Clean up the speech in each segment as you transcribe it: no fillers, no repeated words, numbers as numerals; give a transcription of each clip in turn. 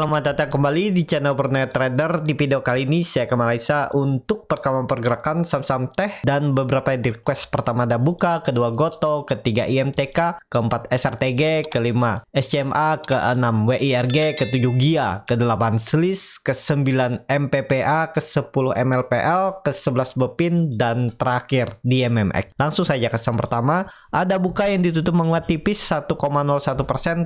selamat datang kembali di channel Bernet Trader. Di video kali ini saya ke Malaysia untuk perekaman pergerakan saham-saham teh dan beberapa yang di request. Pertama ada Buka, kedua Goto, ketiga IMTK, keempat SRTG, kelima SCMA, keenam WIRG, ketujuh GIA, kedelapan SLIS, ke-9 MPPA, ke-10 MLPL, ke-11 BEPIN, dan terakhir di MMX. Langsung saja ke saham pertama, ada Buka yang ditutup menguat tipis 1,01%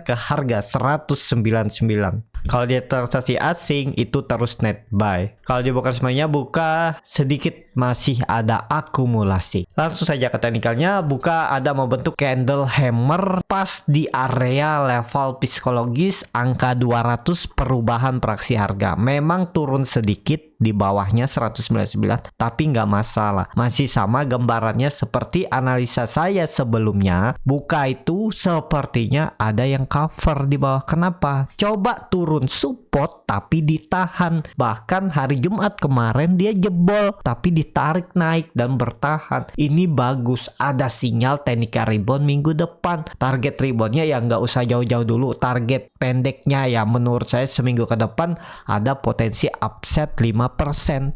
ke harga 199. Kalau dia transaksi asing itu terus net buy. Kalau dibuka semuanya Buka sedikit masih ada akumulasi. Langsung saja ke teknikalnya. Buka ada membentuk candle hammer pas di area level psikologis angka 200 perubahan praksi harga. Memang turun sedikit di bawahnya 199, tapi nggak masalah. Masih sama gambarannya seperti analisa saya sebelumnya. Buka itu sepertinya ada yang cover di bawah. Kenapa? Coba turun support tapi ditahan. Bahkan hari Jumat kemarin dia jebol tapi ditarik naik dan bertahan. Ini bagus. Ada sinyal teknikal rebound minggu depan. Target reboundnya ya nggak usah jauh-jauh dulu. Target pendeknya ya menurut saya seminggu ke depan ada potensi upset 5%.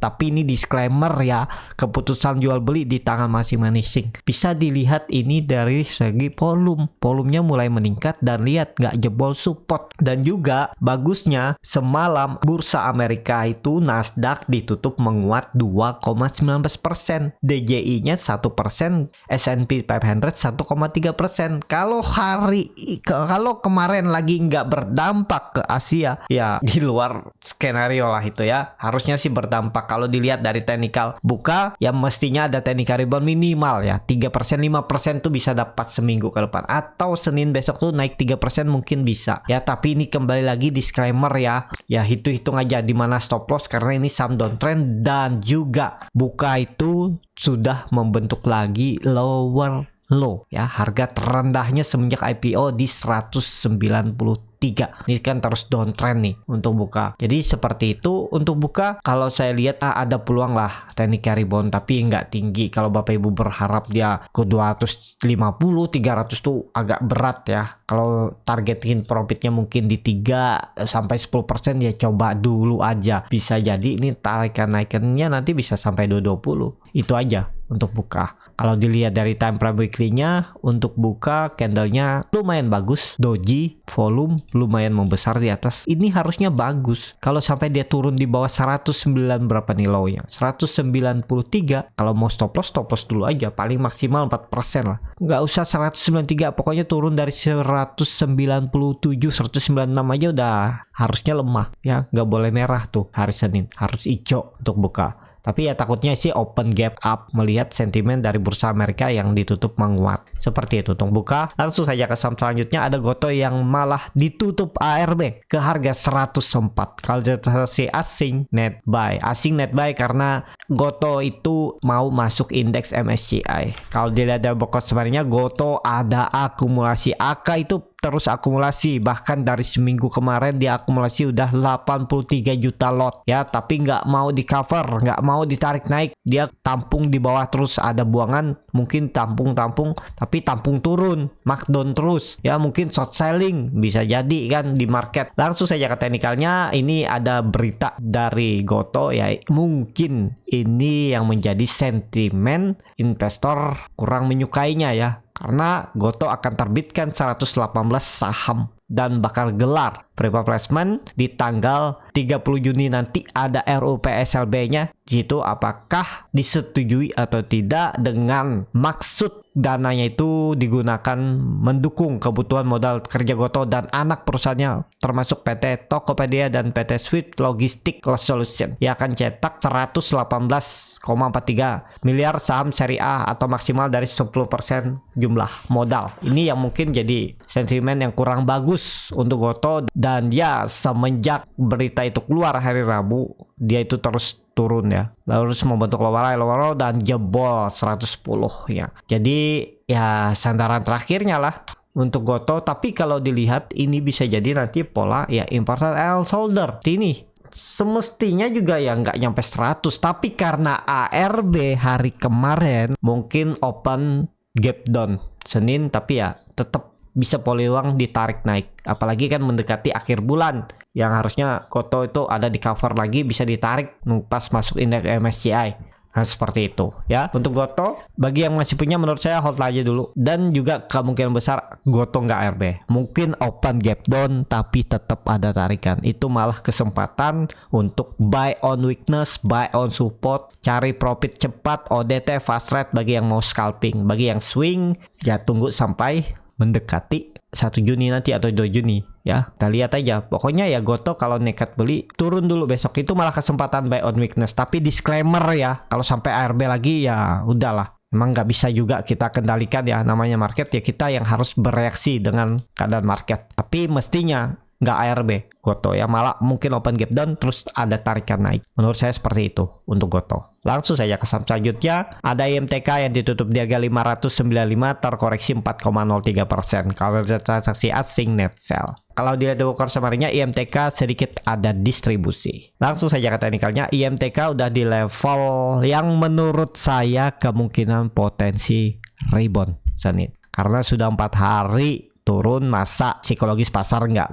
Tapi ini disclaimer ya, keputusan jual beli di tangan masing-masing. Bisa dilihat ini dari segi volumenya mulai meningkat dan lihat nggak jebol support. Dan juga bagusnya semalam bursa Amerika itu Nasdaq ditutup menguat 2,19%, DJI-nya 1%, S&P 500 1,3%. Kalau kemarin lagi nggak berdampak ke Asia, ya di luar skenario lah itu ya. Harusnya sih berdampak. Kalau dilihat dari teknikal Buka, ya mestinya ada teknikal rebound minimal ya 3%, 5% tuh bisa dapat seminggu ke depan. Atau Senin besok tuh naik 3% mungkin bisa. Ya tapi ini kembali lagi disclaimer ya. Ya hitung-hitung aja di mana stop loss karena ini saham downtrend. Dan juga Buka itu sudah membentuk lagi lower low ya, harga terendahnya semenjak IPO di 193. Ini kan terus downtrend nih untuk Buka. Jadi seperti itu untuk Buka. Kalau saya lihat ada peluang lah teknik rebound tapi nggak tinggi. Kalau Bapak Ibu berharap dia ke 250, 300 tuh agak berat ya. Kalau targetin profitnya mungkin di 3 sampai 10% ya coba dulu aja. Bisa jadi ini tarikan naikannya nanti bisa sampai 220. Itu aja untuk Buka. Kalau dilihat dari time frame weekly-nya untuk Buka candlenya lumayan bagus, doji, volume lumayan membesar di atas. Ini harusnya bagus. Kalau sampai dia turun di bawah 109 berapa nih low-nya? 193. Kalau mau stop loss dulu aja, paling maksimal 4% lah. Nggak usah 193, pokoknya turun dari 197, 196 aja udah harusnya lemah ya. Nggak boleh merah tuh hari Senin, harus hijau untuk Buka. Tapi ya takutnya sih open gap up melihat sentimen dari bursa Amerika yang ditutup menguat. Seperti itu untuk Buka. Langsung saja ke saham selanjutnya ada Goto yang malah ditutup ARB ke harga 104. Kalau transaksi asing net buy. Asing net buy karena Goto itu mau masuk indeks MSCI. Kalau dilihat dari bokot sebenarnya Goto ada akumulasi. AK itu terus akumulasi, bahkan dari seminggu kemarin dia akumulasi udah 83 juta lot ya, tapi nggak mau di cover, nggak mau ditarik naik, dia tampung di bawah terus. Ada buangan mungkin tampung tapi tampung turun, markdown terus ya, mungkin short selling bisa jadi kan di market. Langsung saja ke teknikalnya. Ini ada berita dari Goto ya, mungkin ini yang menjadi sentimen investor kurang menyukainya ya, karena Goto akan terbitkan 118 saham dan bakal gelar private placement di tanggal 30 Juni nanti. Ada RUU PSLB-nya gitu, apakah disetujui atau tidak, dengan maksud dananya itu digunakan mendukung kebutuhan modal kerja Goto dan anak perusahaannya termasuk PT Tokopedia dan PT Swift Logistic Solution yang akan cetak 118,43 miliar saham seri A atau maksimal dari 10% jumlah modal. Ini yang mungkin jadi sentimen yang kurang bagus untuk Goto. Dan ya semenjak berita itu keluar hari Rabu, dia itu terus turun ya, lalu membentuk lower low dan jebol 110 ya. Jadi ya sandaran terakhirnya lah untuk Goto. Tapi kalau dilihat ini bisa jadi nanti pola ya important L shoulder. Ini semestinya juga ya nggak nyampe 100, tapi karena ARB hari kemarin mungkin open gap down Senin, tapi ya tetap bisa peluang ditarik naik. Apalagi kan mendekati akhir bulan yang harusnya Goto itu ada di cover lagi, bisa ditarik pas masuk indeks MSCI. Nah, seperti itu ya. Untuk Goto, bagi yang masih punya menurut saya hold aja dulu. Dan juga kemungkinan besar Goto nggak RB. Mungkin open gap down tapi tetap ada tarikan. Itu malah kesempatan untuk buy on weakness, buy on support, cari profit cepat, ODT fast trade bagi yang mau scalping. Bagi yang swing, ya tunggu sampai mendekati 1 Juni nanti atau 2 Juni ya. Kita lihat aja. Pokoknya ya Goto kalau nekat beli turun dulu besok, itu malah kesempatan buy on weakness. Tapi disclaimer ya, kalau sampai ARB lagi ya udahlah. Memang nggak bisa juga kita kendalikan ya, namanya market ya, kita yang harus bereaksi dengan keadaan market. Tapi mestinya nggak ARB Goto ya, malah mungkin open gap down terus ada tarikan naik. Menurut saya seperti itu untuk Goto. Langsung saja ke saham selanjutnya, ada IMTK yang ditutup di harga 595 terkoreksi 4,03%. Kalau ada transaksi asing net sell. Kalau dilihat di worker summary-nya, IMTK sedikit ada distribusi. Langsung saja ke teknikalnya, IMTK udah di level yang menurut saya kemungkinan potensi rebound Senin. Karena sudah 4 hari turun, masa psikologis pasar nggak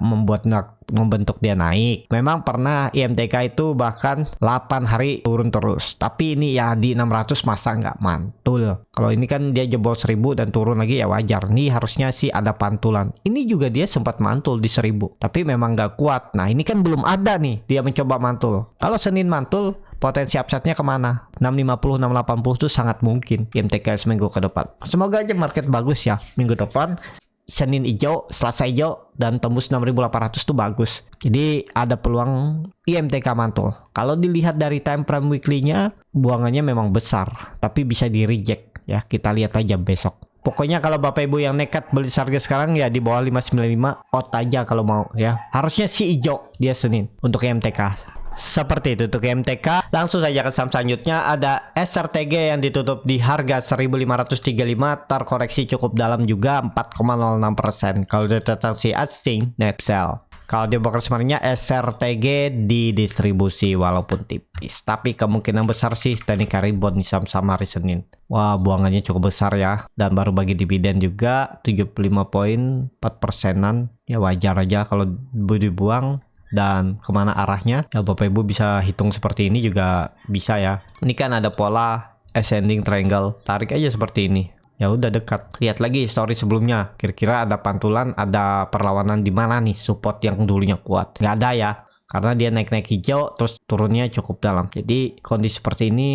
membentuk dia naik. Memang pernah IMTK itu bahkan 8 hari turun terus, tapi ini ya di 600 masa nggak mantul. Kalau ini kan dia jebol 1000 dan turun lagi ya wajar. Nih harusnya sih ada pantulan. Ini juga dia sempat mantul di 1000, tapi memang nggak kuat. Nah ini kan belum ada nih dia mencoba mantul. Kalau Senin mantul, potensi upside-nya kemana? 650, 680 itu sangat mungkin IMTK seminggu ke depan. Semoga aja market bagus ya minggu depan. Senin hijau, Selasa hijau, dan tembus 6.800 itu bagus. Jadi ada peluang IMTK mantul. Kalau dilihat dari time frame weekly-nya, buangannya memang besar, tapi bisa di reject ya. Kita lihat aja besok. Pokoknya kalau Bapak Ibu yang nekat beli harga sekarang ya di bawah 595, out aja kalau mau ya. Harusnya si hijau dia Senin untuk IMTK. Seperti itu untuk MTK. Langsung saja ke saham selanjutnya, ada SRTG yang ditutup di harga 1535, terkoreksi cukup dalam juga 4,06%. Kalau dari transaksi asing net sell. Kalau di broker sebenarnya SRTG di distribusi walaupun tipis, tapi kemungkinan besar sih teknik rebound di saham-saham hari Senin. Wah, buangannya cukup besar ya, dan baru bagi dividen juga 75,4%-an. Ya wajar aja kalau dibuang. Dan kemana arahnya ya Bapak Ibu bisa hitung seperti ini juga bisa ya. Ini kan ada pola ascending triangle, tarik aja seperti ini ya udah dekat. Lihat lagi story sebelumnya, kira-kira ada pantulan, ada perlawanan di mana nih support yang dulunya kuat. Nggak ada ya, karena dia naik-naik hijau terus turunnya cukup dalam. Jadi kondisi seperti ini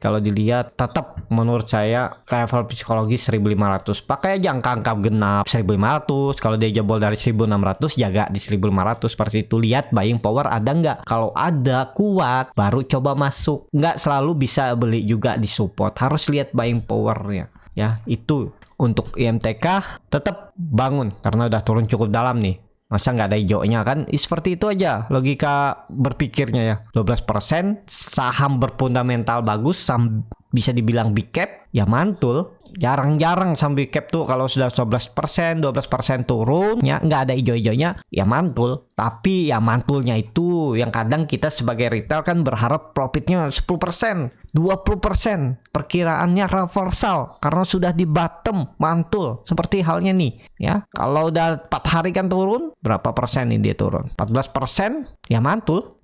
kalau dilihat tetap menurut saya level psikologis 1500. Pakai aja angka-angka genap 1500. Kalau dia jebol dari 1600 jaga di 1500 seperti itu. Lihat buying power ada nggak. Kalau ada kuat baru coba masuk. Nggak selalu bisa beli juga di support. Harus lihat buying powernya ya. Itu untuk IMTK tetap bangun karena udah turun cukup dalam nih. Masa nggak ada hijaunya kan? Seperti itu aja logika berpikirnya ya. 12% saham berfundamental bagus, saham bisa dibilang big cap, ya mantul. Jarang-jarang saham big cap tuh kalau sudah 11%, 12% turun, ya nggak ada hijau-hijaunya, ya mantul. Tapi ya mantulnya itu yang kadang kita sebagai retail kan berharap profitnya 10%. 20% perkiraannya reversal karena sudah di bottom mantul seperti halnya nih ya. Kalau udah 4 hari kan turun berapa persen nih dia turun 14% ya mantul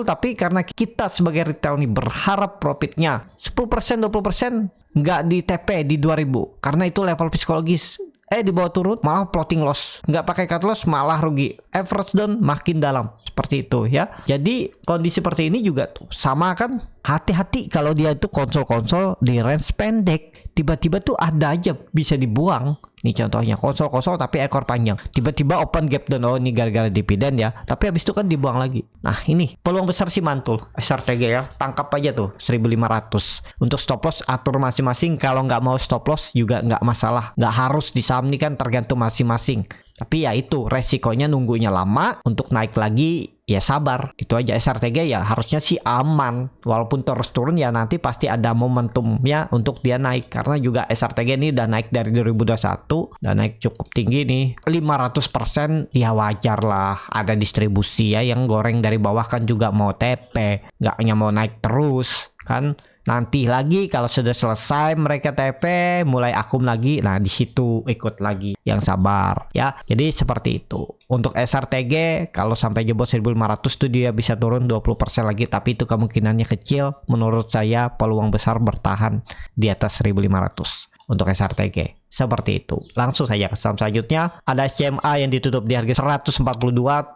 tapi karena kita sebagai retail nih berharap profitnya 10% 20% nggak di TP di 2000 karena itu level psikologis. Di bawah turun malah plotting loss, nggak pakai cut loss malah rugi, average down makin dalam seperti itu ya. Jadi kondisi seperti ini juga tuh sama kan, hati-hati kalau dia itu konsol-konsol di range pendek, tiba-tiba tuh ada aja bisa dibuang. Ini contohnya konsol-konsol tapi ekor panjang, tiba-tiba open gap down, oh ini gara-gara dividen ya, tapi habis itu kan dibuang lagi. Nah ini peluang besar sih mantul SRTG ya, tangkap aja tuh 1500. Untuk stop loss atur masing-masing, kalau nggak mau stop loss juga nggak masalah, nggak harus di saham ini kan tergantung masing-masing. Tapi ya itu resikonya nunggunya lama, untuk naik lagi ya sabar. Itu aja SRTG ya harusnya sih aman. Walaupun terus turun ya nanti pasti ada momentumnya untuk dia naik. Karena juga SRTG ini udah naik dari 2021, udah naik cukup tinggi nih. 500% ya wajar lah. Ada distribusi ya, yang goreng dari bawah kan juga mau TP, nggak hanya mau naik terus kan. Nanti lagi kalau sudah selesai mereka TP mulai akum lagi. Nah, di situ ikut lagi. Yang sabar ya. Jadi seperti itu. Untuk SRTG kalau sampai jebol 1500 tuh dia bisa turun 20% lagi, tapi itu kemungkinannya kecil. Menurut saya peluang besar bertahan di atas 1500 untuk SRTG. Seperti itu. Langsung saja ke saham selanjutnya. Ada SCMA yang ditutup di harga 142,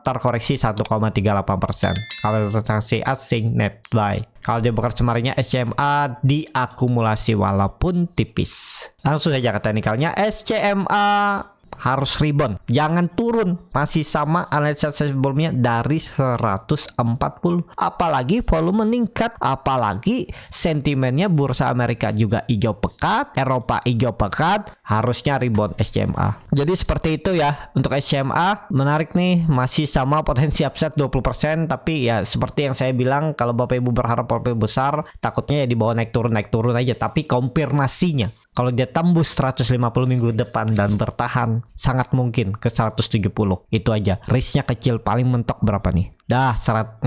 terkoreksi 1,38%. Kalau transaksi asing net buy. Kalau dia bekerja kemarinnya SCMA diakumulasi walaupun tipis. Langsung saja ke teknikalnya. SCMA harus rebound, jangan turun, masih sama analisa sebelumnya dari 140. Apalagi volume meningkat, apalagi sentimennya bursa Amerika juga hijau pekat, Eropa hijau pekat, harusnya rebound SCMA. Jadi seperti itu ya untuk SCMA. Menarik nih, masih sama potensi upside 20%, tapi ya seperti yang saya bilang, kalau Bapak Ibu berharap profit besar, takutnya ya di bawah naik turun aja. Tapi konfirmasinya kalau dia tembus 150 minggu depan dan bertahan, sangat mungkin ke 170. Itu aja. Risknya kecil, paling mentok berapa nih? Dah 4%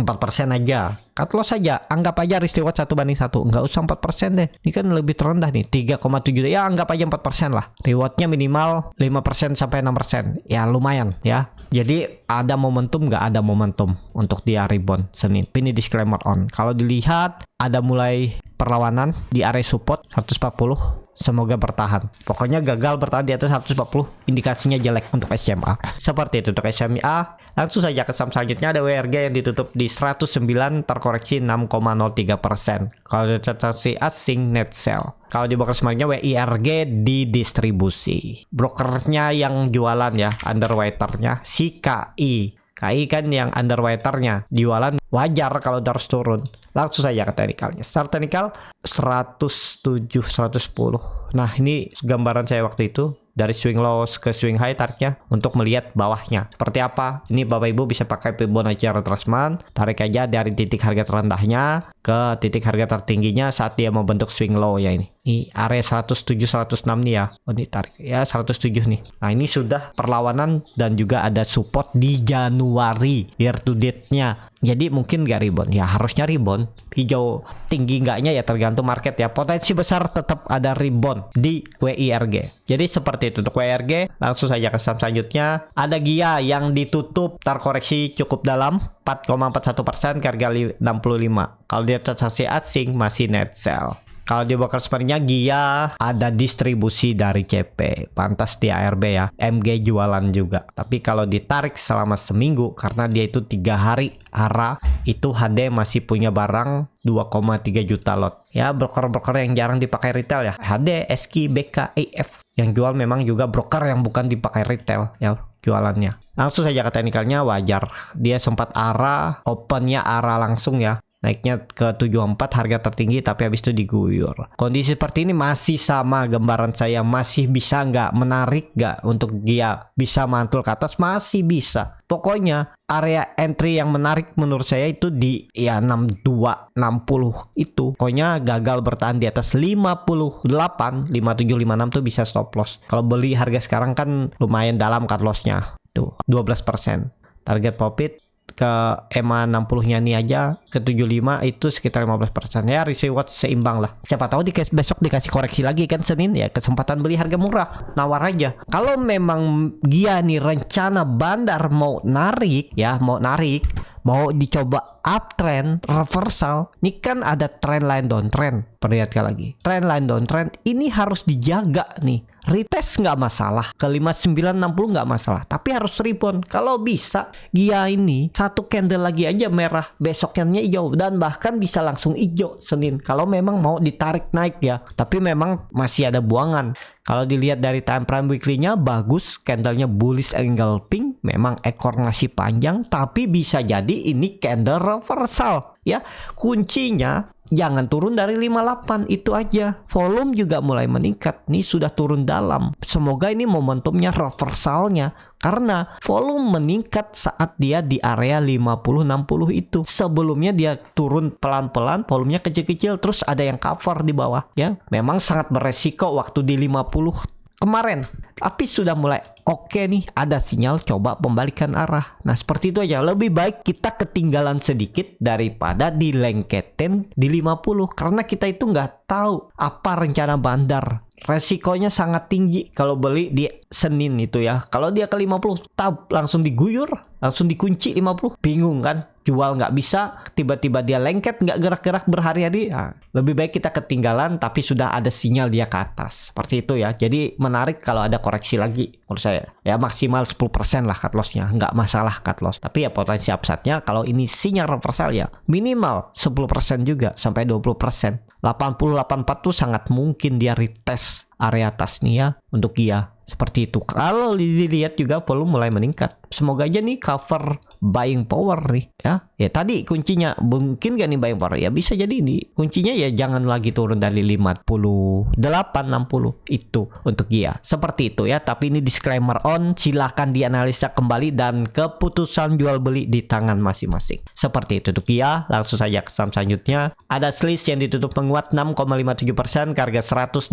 aja. Cut loss saja. Anggap aja risk reward 1:1. Nggak usah 4% deh. Ini kan lebih terendah nih. 3,7. Ya anggap aja 4% lah. Rewardnya minimal 5% sampai 6%. Ya lumayan ya. Jadi ada momentum nggak ada momentum untuk dia rebound Senin. Ini disclaimer on. Kalau dilihat ada mulai perlawanan di area support 140. Semoga bertahan. Pokoknya gagal bertahan di atas 140, indikasinya jelek untuk SCMA. Seperti itu untuk SCMA. Langsung saja ke saham selanjutnya. Ada WRG yang ditutup di 109, terkoreksi 6,03%. Kalau transaksi asing net sell. Kalau di broker semuanya WIRG di distribusi. Brokernya yang jualan ya, underwriternya si KI. KI kan yang underwriternya jualan, wajar kalau harus turun. Langsung saja ke teknikalnya. Start teknikal 107 110. Nah, ini gambaran saya waktu itu dari swing low ke swing high tariknya untuk melihat bawahnya. Seperti apa? Ini Bapak Ibu bisa pakai Fibonacci retracement, tarik aja dari titik harga terendahnya ke titik harga tertingginya saat dia membentuk swing low ya ini. Ini area 107 106 nih ya. Oh, ini tarik ya 107 nih. Nah, ini sudah perlawanan dan juga ada support di Januari year to date-nya. Jadi mungkin gak rebound. Ya harusnya rebound. Hijau tinggi enggaknya ya tergantung market ya. Potensi besar tetap ada rebound di WIRG. Jadi seperti itu untuk WIRG. Langsung saja ke saham selanjutnya. Ada GIA yang ditutup terkoreksi cukup dalam 4,41% ke harga 65. Kalau dia transaksi asing masih net sell. Kalau di broker sebenarnya GIA ada distribusi dari CP, pantas di ARB ya, MG jualan juga. Tapi kalau ditarik selama seminggu karena dia itu 3 hari ARA, itu HD masih punya barang 2,3 juta lot. Ya broker-broker yang jarang dipakai retail ya, HD, SQ, BK, EF. Yang jual memang juga broker yang bukan dipakai retail ya jualannya. Langsung saja ke teknikalnya, wajar. Dia sempat ARA, opennya ARA langsung ya. Naiknya ke 74 harga tertinggi tapi habis itu diguyur. Kondisi seperti ini masih sama gambaran saya. Masih bisa nggak menarik nggak untuk dia bisa mantul ke atas? Masih bisa. Pokoknya area entry yang menarik menurut saya itu di ya 62, 60 itu. Pokoknya gagal bertahan di atas 58, 57, 56 tuh bisa stop loss. Kalau beli harga sekarang kan lumayan dalam cut lossnya. Tuh 12%. Target profit ke EMA 60-nya nih aja ke 75 itu sekitar 15% ya, risk reward seimbang lah. Siapa tahu besok dikasih koreksi lagi kan Senin ya, kesempatan beli harga murah, nawar aja. Kalau memang dia nih rencana bandar mau narik ya, mau dicoba uptrend, reversal. Ini kan ada trend line downtrend. Perlihatkan lagi. Trend line downtrend ini harus dijaga nih. Retest nggak masalah. Ke 5960 nggak masalah. Tapi harus rebound. Kalau bisa, dia ini satu candle lagi aja merah. Besoknya hijau. Dan bahkan bisa langsung hijau Senin. Kalau memang mau ditarik naik ya. Tapi memang masih ada buangan. Kalau dilihat dari time frame weekly-nya bagus, candlenya bullish angle pink, memang ekor ngasih panjang, tapi bisa jadi ini candle reversal ya. Kuncinya jangan turun dari 58, itu aja. Volume juga mulai meningkat, nih sudah turun dalam. Semoga ini momentumnya reversalnya. Karena volume meningkat saat dia di area 50-60 itu. Sebelumnya dia turun pelan-pelan, volumenya kecil-kecil, terus ada yang cover di bawah ya. Memang sangat beresiko waktu di 50 kemarin. Tapi sudah mulai oke nih, ada sinyal coba pembalikan arah. Nah seperti itu aja. Lebih baik kita ketinggalan sedikit daripada dilengketin di 50. Karena kita itu nggak tahu apa rencana bandar. Resikonya sangat tinggi kalau beli di Senin itu ya. Kalau dia ke 50, langsung diguyur, langsung dikunci 50. Bingung kan? Jual nggak bisa, tiba-tiba dia lengket, nggak gerak-gerak berhari-hari. Nah, lebih baik kita ketinggalan tapi sudah ada sinyal dia ke atas. Seperti itu ya. Jadi menarik kalau ada koreksi lagi menurut saya. Ya maksimal 10% lah cut loss-nya. Nggak masalah cut loss. Tapi ya potensi upside-nya kalau ini sinyal reversal ya minimal 10% juga sampai 20%. 80-84 tuh sangat mungkin dia retest area atas nih ya untuk Kia. Seperti itu. Kalau dilihat juga volume mulai meningkat. Semoga aja nih cover buying power nih ya. Ya tadi kuncinya mungkin gak nih buying power? Ya bisa jadi nih. Kuncinya ya jangan lagi turun dari 58 60 itu untuk Kia. Seperti itu ya. Tapi ini disclaimer on, silakan dianalisa kembali dan keputusan jual beli di tangan masing-masing. Seperti itu untuk Kia. Langsung saja ke saham selanjutnya. Ada Sliss yang ditutup menguat 6,57% ke harga 162.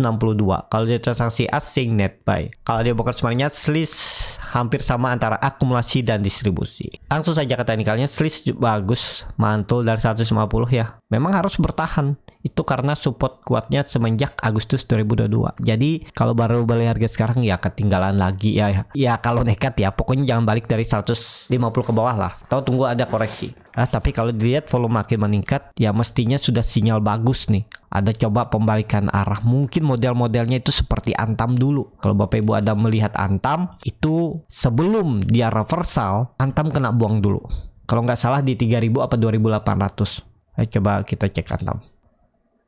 Kalau dia transaksi asing net buy. Kalau dia bukan sebenarnya Sliss hampir sama antara akumulasi dan distribusi. Langsung saja ke teknikalnya, Sliss bagus, mantul dari 150 ya. Memang harus bertahan. Itu karena support kuatnya semenjak Agustus 2022. Jadi kalau baru beli harga sekarang ya ketinggalan lagi ya. Ya kalau nekat ya pokoknya jangan balik dari 150 ke bawah lah. Atau tunggu ada koreksi. Tapi kalau dilihat volume makin meningkat ya mestinya sudah sinyal bagus nih. Ada coba pembalikan arah. Mungkin model-modelnya itu seperti Antam dulu. Kalau Bapak Ibu ada melihat Antam itu sebelum dia reversal, Antam kena buang dulu. Kalau nggak salah di 3000 apa 2800. Ayo coba kita cek Antam.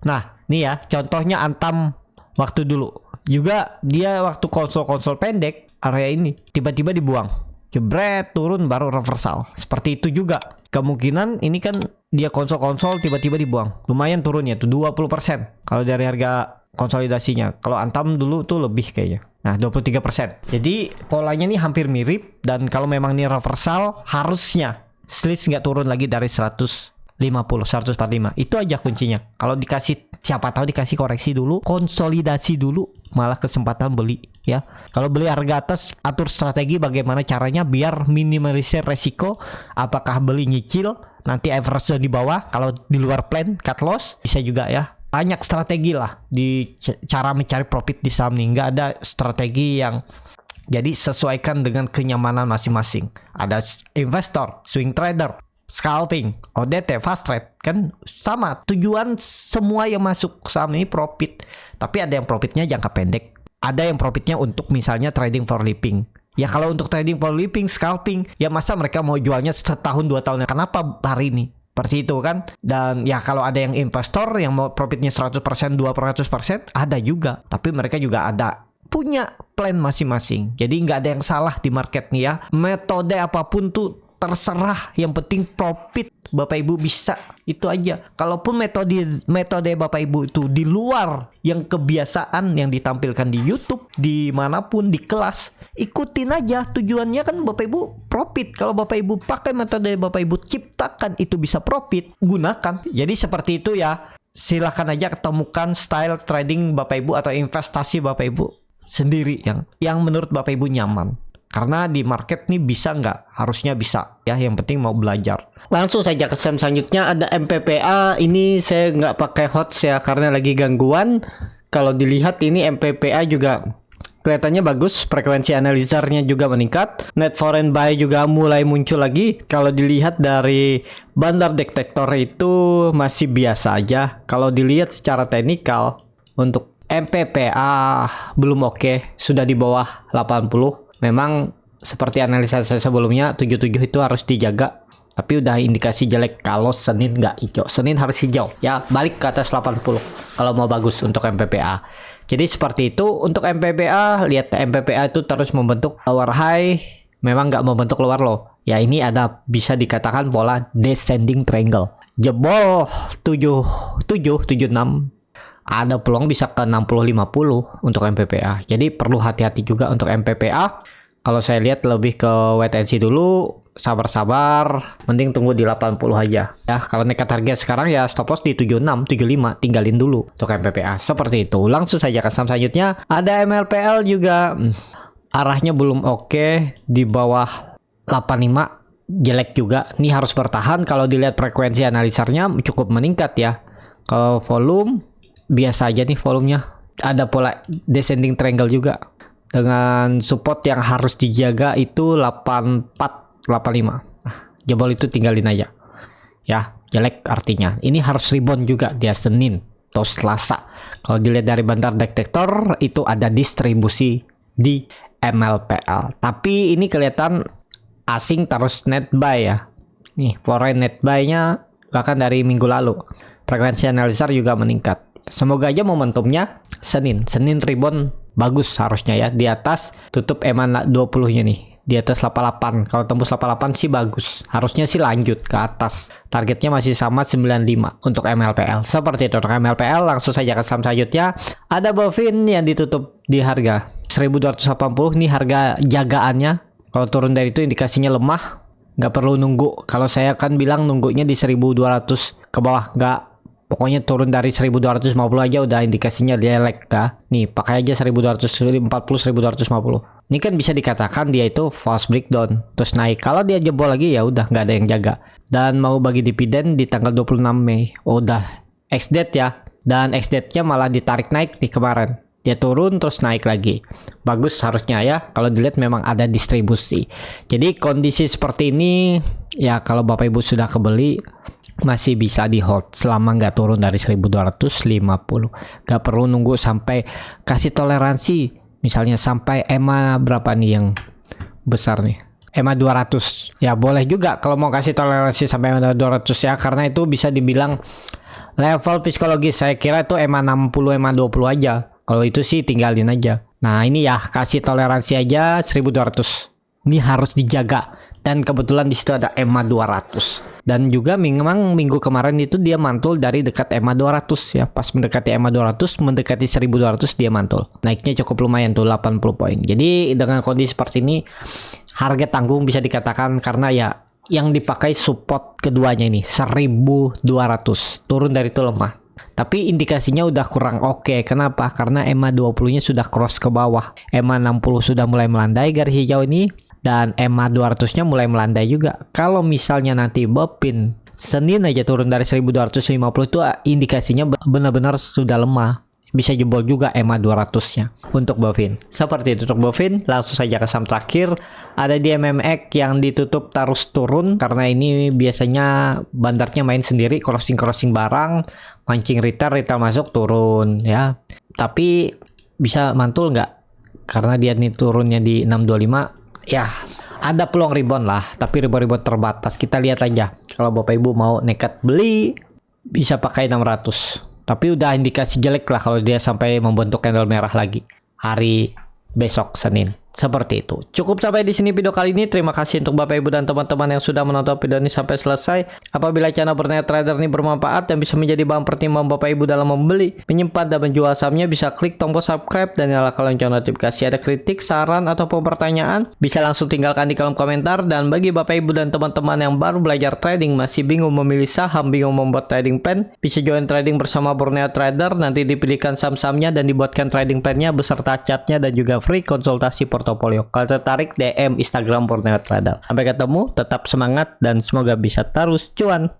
Nah, nih ya, contohnya Antam waktu dulu. Juga dia waktu konsol-konsol pendek, area ini, tiba-tiba dibuang. Jebret, turun baru reversal. Seperti itu juga. Kemungkinan ini kan dia konsol-konsol tiba-tiba dibuang. Lumayan turunnya tuh 20%. Kalau dari harga konsolidasinya. Kalau Antam dulu tuh lebih kayaknya. Nah, 23%. Jadi polanya nih hampir mirip. Dan kalau memang ini reversal, harusnya Sliss nggak turun lagi dari 145. Itu aja kuncinya. Kalau dikasih, siapa tahu dikasih koreksi dulu, konsolidasi dulu, malah kesempatan beli ya. Kalau beli harga atas, atur strategi bagaimana caranya biar minimalisir resiko. Apakah beli nyicil, nanti average di bawah, kalau di luar plan cut loss bisa juga ya. Banyak strategi lah di cara mencari profit di saham nih. Nggak ada strategi yang jadi sesuaikan dengan kenyamanan masing-masing. Ada investor, swing trader, scalping, ODT, fast trade, kan sama tujuan semua yang masuk saham ini profit. Tapi ada yang profitnya jangka pendek, ada yang profitnya untuk misalnya trading for living. Ya kalau untuk trading for living, scalping, ya masa mereka mau jualnya setahun 2 tahun, kenapa hari ini? Seperti itu kan. Dan ya kalau ada yang investor yang mau profitnya 100%, 200%, ada juga. Tapi mereka juga ada punya plan masing-masing. Jadi nggak ada yang salah di market nih ya. Metode apapun tuh terserah, yang penting profit Bapak Ibu bisa, itu aja. Kalaupun metode Bapak Ibu itu di luar yang kebiasaan yang ditampilkan di YouTube, dimanapun di kelas, ikutin aja. Tujuannya kan Bapak Ibu profit. Kalau Bapak Ibu pakai metode Bapak Ibu ciptakan itu bisa profit, gunakan. Jadi seperti itu ya. Silakan aja ketemukan style trading Bapak Ibu atau investasi Bapak Ibu sendiri yang menurut Bapak Ibu nyaman. Karena di market nih bisa nggak? Harusnya bisa ya, yang penting mau belajar. Langsung saja ke saham selanjutnya, ada MPPA. Ini saya nggak pakai HOTS ya karena lagi gangguan. Kalau dilihat ini MPPA juga kelihatannya bagus, frekuensi analizarnya juga meningkat. Net foreign buy juga mulai muncul lagi. Kalau dilihat dari bandar detektor itu masih biasa aja. Kalau dilihat secara teknikal untuk MPPA belum oke, sudah di bawah 80. Memang seperti analisa saya sebelumnya, 77 itu harus dijaga. Tapi udah indikasi jelek kalau Senin nggak hijau. Senin harus hijau ya, balik ke atas 80 kalau mau bagus untuk MPPA. Jadi seperti itu untuk MPPA. Lihat MPPA itu terus membentuk lower high, memang nggak membentuk lower low. Ya ini ada bisa dikatakan pola descending triangle. Jebol 76 ada peluang bisa ke 60-50 untuk MPPA. Jadi perlu hati-hati juga untuk MPPA. Kalau saya lihat lebih ke wait and see dulu. sabar-sabar, mending tunggu di 80 aja. Ya, kalau nekat target sekarang ya stop loss di 76, 75, tinggalin dulu untuk MPPA. Seperti itu. Langsung saja ke saham selanjutnya. Ada MLPL juga. Arahnya belum oke, di bawah 85. Jelek juga. Ini harus bertahan. Kalau dilihat frekuensi analisarnya cukup meningkat ya. Kalau volume biasa aja nih volumenya. Ada pola descending triangle juga. Dengan support yang harus dijaga itu 84, 85. Nah, jebol itu tinggalin aja. Ya, jelek artinya. Ini harus rebound juga dia Senin atau Selasa. Kalau dilihat dari Bantar Detektor itu ada distribusi di MLPL. Tapi ini kelihatan asing terus net buy ya. Nih, foreign net buy-nya bahkan dari minggu lalu. Frekuensi analisar juga meningkat. Semoga aja momentumnya Senin rebound bagus harusnya ya, di atas tutup EMA 20-nya nih, di atas 88. Kalau tembus 88 sih bagus, harusnya sih lanjut ke atas. Targetnya masih sama 95 untuk MLPL. Seperti itu untuk MLPL. Langsung saja ke saham selanjutnya. Ada Bovin yang ditutup di harga 1280. Ini harga jagaannya. Kalau turun dari itu indikasinya lemah, nggak perlu nunggu. Kalau saya kan bilang nunggunya di 1200 ke bawah, nggak. Pokoknya turun dari 1250 aja udah indikasinya dia lag dah. Nih pakai aja 1240, 1250. Ini kan bisa dikatakan dia itu false breakdown terus naik. Kalau dia jebol lagi ya udah nggak ada yang jaga. Dan mau bagi dividen di tanggal 26 Mei. Oh, udah ex-date ya. Dan ex-date-nya malah ditarik naik nih kemarin. Dia turun terus naik lagi. Bagus harusnya ya. Kalau dilihat memang ada distribusi. Jadi kondisi seperti ini ya, kalau Bapak Ibu sudah kebeli masih bisa di hold selama nggak turun dari 1250. Nggak perlu nunggu sampai kasih toleransi, misalnya sampai EMA berapa nih yang besar nih, EMA 200 ya boleh juga kalau mau kasih toleransi sampai EMA 200 ya, karena itu bisa dibilang level psikologis. Saya kira itu EMA 60, EMA 20 aja. Kalau itu sih tinggalin aja. Nah ini ya kasih toleransi aja 1200. Ini harus dijaga. Dan kebetulan di situ ada EMA 200. Dan juga memang minggu kemarin itu dia mantul dari dekat EMA 200 ya. Pas mendekati EMA 200, mendekati 1200 dia mantul. Naiknya cukup lumayan tuh 80 poin. Jadi dengan kondisi seperti ini harga tanggung bisa dikatakan, karena ya yang dipakai support keduanya ini 1200. Turun dari itu lemah. Tapi indikasinya udah kurang oke. Kenapa? Karena EMA 20-nya sudah cross ke bawah. EMA 60 sudah mulai melandai garis hijau ini. Dan EMA 200-nya mulai melandai juga. Kalau misalnya nanti Bopin Senin aja turun dari 1250 itu indikasinya benar-benar sudah lemah. Bisa jebol juga EMA 200-nya untuk Bovin. Seperti itu untuk Bovin. Langsung saja ke saham terakhir. Ada di MMX yang ditutup terus turun. Karena ini biasanya bandarnya main sendiri. Crossing barang. Mancing retail masuk turun ya. Tapi bisa mantul nggak? Karena dia nih turunnya di 625. Ya, ada peluang rebound lah, tapi rebound terbatas. Kita lihat aja. Kalau Bapak Ibu mau nekat beli, bisa pakai 600. Tapi udah indikasi jelek lah kalau dia sampai membentuk candle merah lagi hari besok Senin. Seperti itu. Cukup sampai di sini video kali ini. Terima kasih untuk Bapak Ibu dan teman-teman yang sudah menonton video ini sampai selesai. Apabila channel Berniat Trader ini bermanfaat dan bisa menjadi bahan pertimbangan Bapak Ibu dalam membeli, menyimpan dan menjual sahamnya, bisa klik tombol subscribe dan nyalakan lonceng notifikasi. Ada kritik, saran ataupun pertanyaan, bisa langsung tinggalkan di kolom komentar. Dan bagi Bapak Ibu dan teman-teman yang baru belajar trading, masih bingung memilih saham, bingung membuat trading plan, bisa join trading bersama Berniat Trader. Nanti dipilihkan saham-sahamnya dan dibuatkan trading plan-nya beserta chartnya dan juga free konsultasi portofolio. Kalau tertarik DM Instagram Berniat Trader. Sampai ketemu, tetap semangat dan semoga bisa terus cuan.